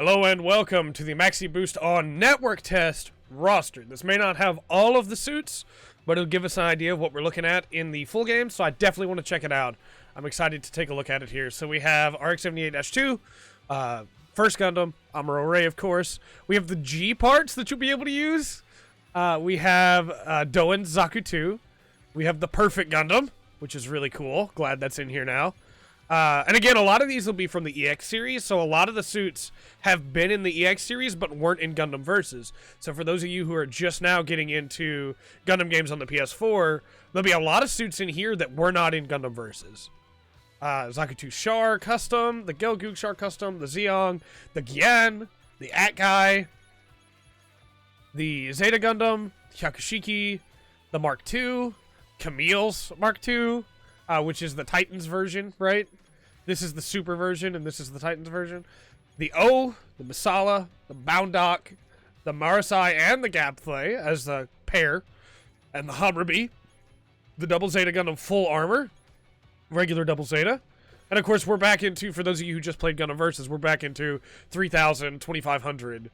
Hello and welcome to the Maxi Boost on Network Test roster. This may not have all of the suits, but it'll give us an idea of what we're looking at in the full game, so I definitely want to check it out. I'm excited to take a look at it here. So we have RX-78-2, First Gundam, Amuro Ray, of course. We have the G parts that you'll be able to use. We have Doan's Zaku 2. We have the Perfect Gundam, which is really cool. Glad that's in here now. And again, a lot of these will be from the EX series, so a lot of the suits have been in the EX series but weren't in Gundam Versus. So for those of you who are just now getting into Gundam games on the PS4, there'll be a lot of suits in here that were not in Gundam Versus. Zaku 2 Char Custom, the Gelgoog Char Custom, the Zeong, the Gyan, the Atgai, the Zeta Gundam, Hyakushiki, the Mark II, Camille's Mark II, which is the Titans version, right? This is the Super version, and this is the Titans version. The O, the Masala, the Boundok, the Marasai, and the Gapflay as the pair, and the Hamrabi, the Double Zeta Gundam Full Armor, regular Double Zeta. And of course, we're back into, for those of you who just played Gundam Versus, we're back into 3,000, 2,500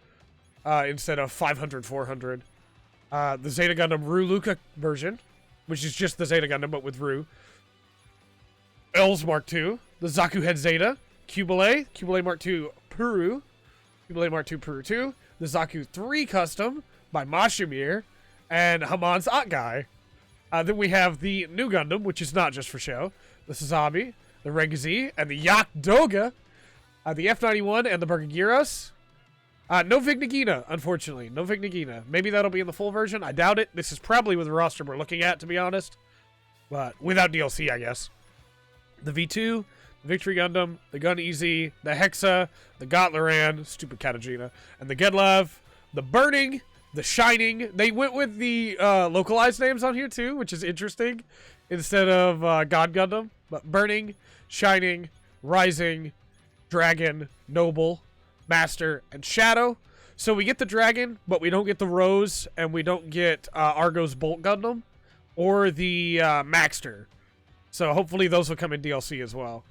instead of 500, 400. The Zeta Gundam Ru Luca version, which is just the Zeta Gundam, but with Ru. L's Mark II, the Zaku Head Zeta, Cubile Mark II Puru, Cubile Mark II Puru 2, the Zaku 3 Custom by Mashimir, and Hamon's Atgai. Then we have the new Gundam, which is not just for show, the Suzabi, the Rengazi, and the Yak Doga, the F91 and the Burgagiros. No Vignagina, unfortunately. No Vignagina. Maybe that'll be in the full version. I doubt it. This is probably with the roster we're looking at, to be honest. But without DLC, I guess. The V2, the Victory Gundam, the Gun Easy, the Hexa, the Gotlaran, stupid Katajina, and the Gedlev, the Burning, the Shining. They went with the localized names on here too, which is interesting, instead of God Gundam. But Burning, Shining, Rising, Dragon, Noble, Master, and Shadow. So we get the Dragon, but we don't get the Rose, and we don't get Argo's Bolt Gundam, or the Maxter. So hopefully those will come in DLC as well.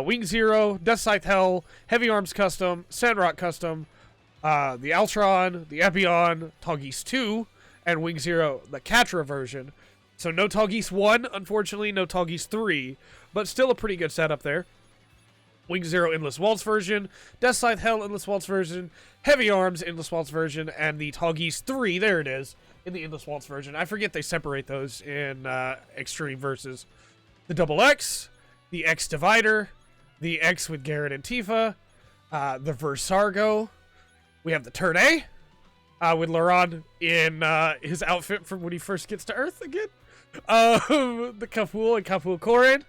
Wing Zero, Death Scythe Hell, Heavy Arms Custom, Sandrock Custom, the Altron, the Epion, Tallgeese 2, and Wing Zero, the Catra version. So no Tallgeese 1, unfortunately, no Tallgeese 3, but still a pretty good setup there. Wing Zero Endless Waltz version, Death Scythe Hell Endless Waltz version, Heavy Arms Endless Waltz version, and the Tallgeese 3, there it is, in the Endless Waltz version. I forget they separate those in Extreme Versus. The Double X, the X Divider, the X with Garrett and Tifa, the Versargo. We have the Turn A, with Laurent in his outfit from when he first gets to Earth again. The Kaful and Kaful Korin,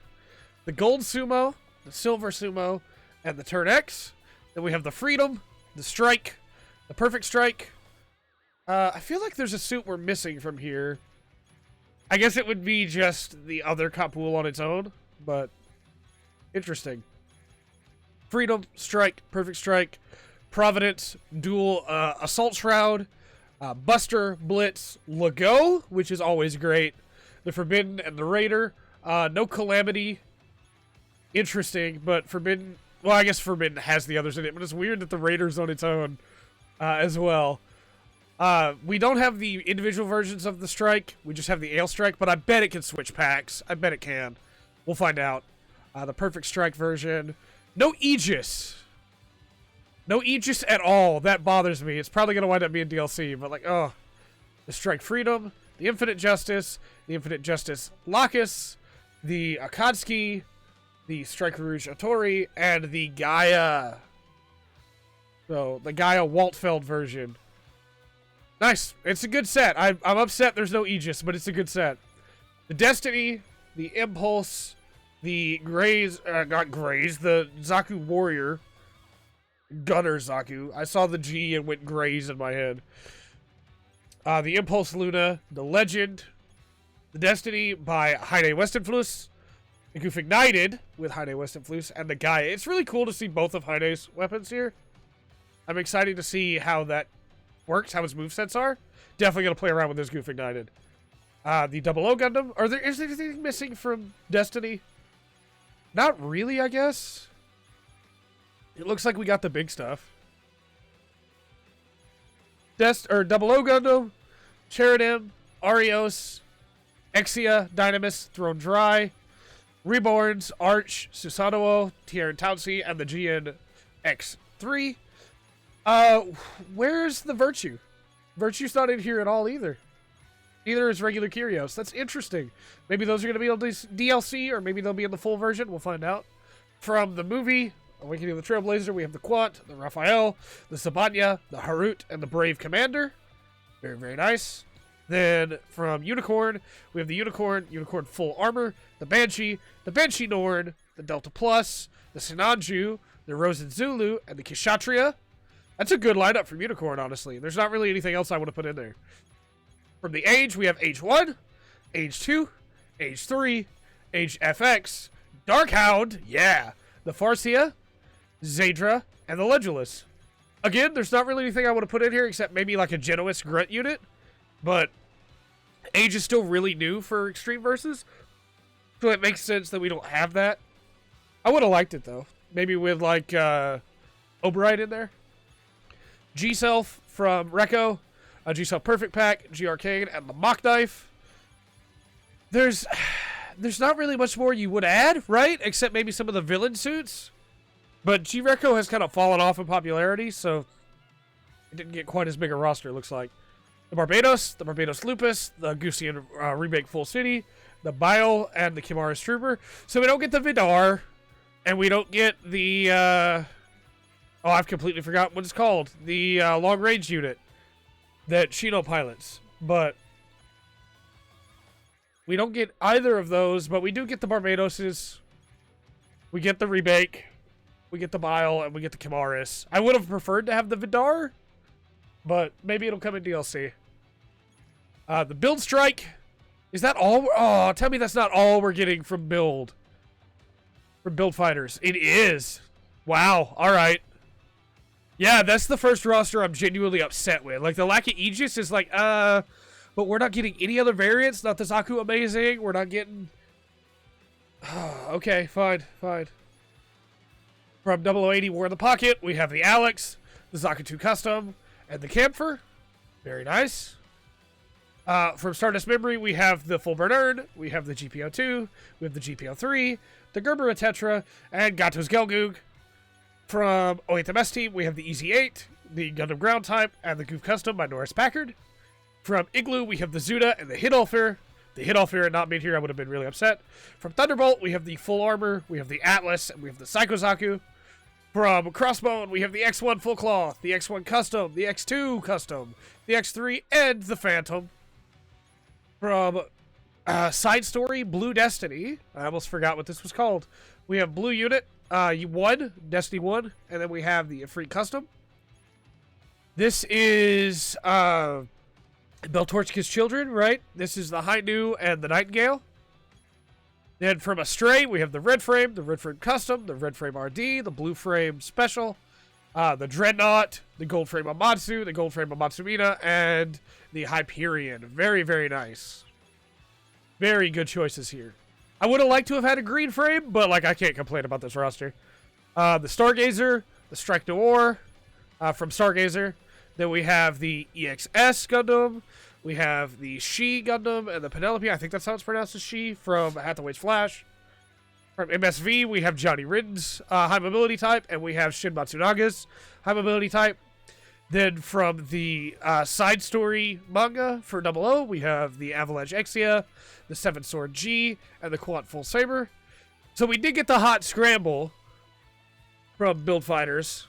the Gold Sumo, the Silver Sumo, and the Turn X. Then we have the Freedom, the Strike, the Perfect Strike. I feel like there's a suit we're missing from here. I guess it would be just the other Kapul on its own, but interesting. Freedom, Strike, Perfect Strike, Providence, Dual Assault Shroud, Buster, Blitz, Lago, which is always great. The Forbidden and the Raider. No Calamity. Interesting, but Forbidden... Well, I guess Forbidden has the others in it, but it's weird that the Raider's on its own as well. We don't have the individual versions of the Strike. We just have the Ale Strike, but I bet it can switch packs. I bet it can. We'll find out. The Perfect Strike version. No Aegis. No Aegis at all. That bothers me. It's probably going to wind up being DLC, but like, oh. The Strike Freedom, the Infinite Justice Lacus, the Akatsuki, the Strike Rouge Otori, and the Gaia. So, the Gaia Waltfeld version. Nice. It's a good set. I'm upset there's no Aegis, but it's a good set. The Destiny, the Impulse, the Graze, not Graze, the Zaku Warrior. Gunner Zaku. I saw the G and went Graze in my head. The Impulse Luna, the Legend, the Destiny by Heide Westenfluss, the Goof Ignited with Heide Westenfluss, and the Gaia. It's really cool to see both of Heide's weapons here. I'm excited to see how that works, how his movesets are. Definitely going to play around with this Goof Ignited. The Double O Gundam. Is there anything missing from Destiny? Not really, I guess. It looks like we got the big stuff. Double O Gundam, Cheridem, Arios, Exia, Dynamis, Thrown Dry, Reborns, Arch, Susanoo, Tierra Tautsi, and the GN X3. Where's the Virtue? Virtue's not in here at all either. Neither is regular Kyrios. That's interesting. Maybe those are going to be on this DLC, or maybe they'll be in the full version. We'll find out. From the movie, Awakening of the Trailblazer, we have the Quant, the Raphael, the Sabanya, the Harut, and the Brave Commander. Very, very nice. Then from Unicorn, we have the Unicorn Full Armor, the Banshee Norn, the Delta Plus, the Sinanju, the Rosen Zulu, and the Kshatriya. That's a good lineup from Unicorn, honestly. There's not really anything else I want to put in there. From the Age, we have Age 1, Age 2, Age 3, Age FX, Darkhound, yeah, the Farsia, Zadra, and the Legulus. Again, there's not really anything I want to put in here except maybe like a Genois Grunt unit, but Age is still really new for Extreme Versus, so it makes sense that we don't have that. I would have liked it, though. Maybe with, like, Oberite in there. G-Self from Recco, a G-Self Perfect Pack, G-Arcane, and the Mock Knife. There's not really much more you would add, right? Except maybe some of the villain suits. But G-Recco has kind of fallen off in popularity, so it didn't get quite as big a roster, it looks like. The Barbados Lupus, the Gusian Remake Full City, the Bile, and the Kimaris Trooper. So we don't get the Vidar, and we don't get the, oh, I've completely forgotten what it's called. The long-range unit that Shino pilots. But we don't get either of those, but we do get the Barbadoses. We get the Remake. We get the Bile, and we get the Kimaris. I would have preferred to have the Vidar, but maybe it'll come in DLC. The Build Strike. Is that all? Oh, tell me that's not all we're getting from Build. From Build Fighters. It is. Wow. All right. Yeah, that's the first roster I'm genuinely upset with. Like, the lack of Aegis is like, but we're not getting any other variants. Not the Zaku Amazing. We're not getting... okay, fine. From 0080 War in the Pocket, we have the Alex, the Zakutu Custom, and the Camphor. Very nice. From Stardust Memory, we have the Full Bernard, we have the GPO2, we have the GPO3, the Gerbera Tetra, and Gato's Gelgoog. From 08MS Team, we have the EZ8, the Gundam Ground Type, and the Goof Custom by Norris Packard. From Igloo, we have the Zuda and the Hidolfir. The Hidolfir had not been here, I would have been really upset. From Thunderbolt, we have the Full Armor, we have the Atlas, and we have the Psycho Zaku. From Crossbone, we have the X1 Full Cloth, the X1 Custom, the X2 Custom, the X3, and the Phantom. From Side Story, Blue Destiny, I almost forgot what this was called. We have Blue Unit, 1, Destiny 1, and then we have the Ifrit Custom. This is Beltorchika's children, right? This is the Hainu and the Nightingale. Then from Astray, we have the Red Frame Custom, the Red Frame RD, the Blue Frame Special, the Dreadnought, the Gold Frame Amatsu, the Gold Frame Amatsumina, and the Hyperion. Very, very nice. Very good choices here. I would have liked to have had a green frame, but like I can't complain about this roster. The Stargazer, the Strike Noir from Stargazer. Then we have the EXS Gundam. We have the She Gundam and the Penelope. I think that's how it's pronounced as She from Hathaway's Flash. From MSV, we have Johnny Ridden's high mobility type, and we have Shin Matsunaga's high mobility type. Then from the side story manga for 00, we have the Avalanche Exia, the Seven Sword G, and the Quant Full Saber. So we did get the Hot Scramble from Build Fighters.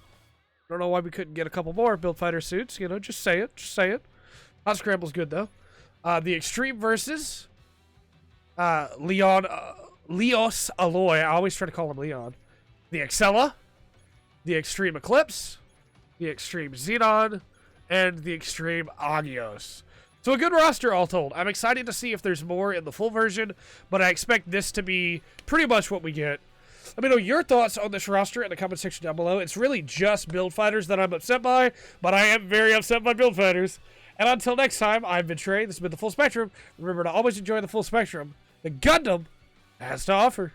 Don't know why we couldn't get a couple more Build Fighter suits. You know, just say it. Hot Scramble's good, though. The Extreme Versus. Leos Alloy. I always try to call him Leon. The Excella. The Extreme Eclipse. The Extreme Xenon. And the Extreme Agios. So a good roster, all told. I'm excited to see if there's more in the full version, but I expect this to be pretty much what we get. Let me know your thoughts on this roster in the comment section down below. It's really just Build Fighters that I'm upset by, but I am very upset by Build Fighters. And until next time, I've been Trey. This has been the Full Spectrum. Remember to always enjoy the full spectrum the Gundam has to offer.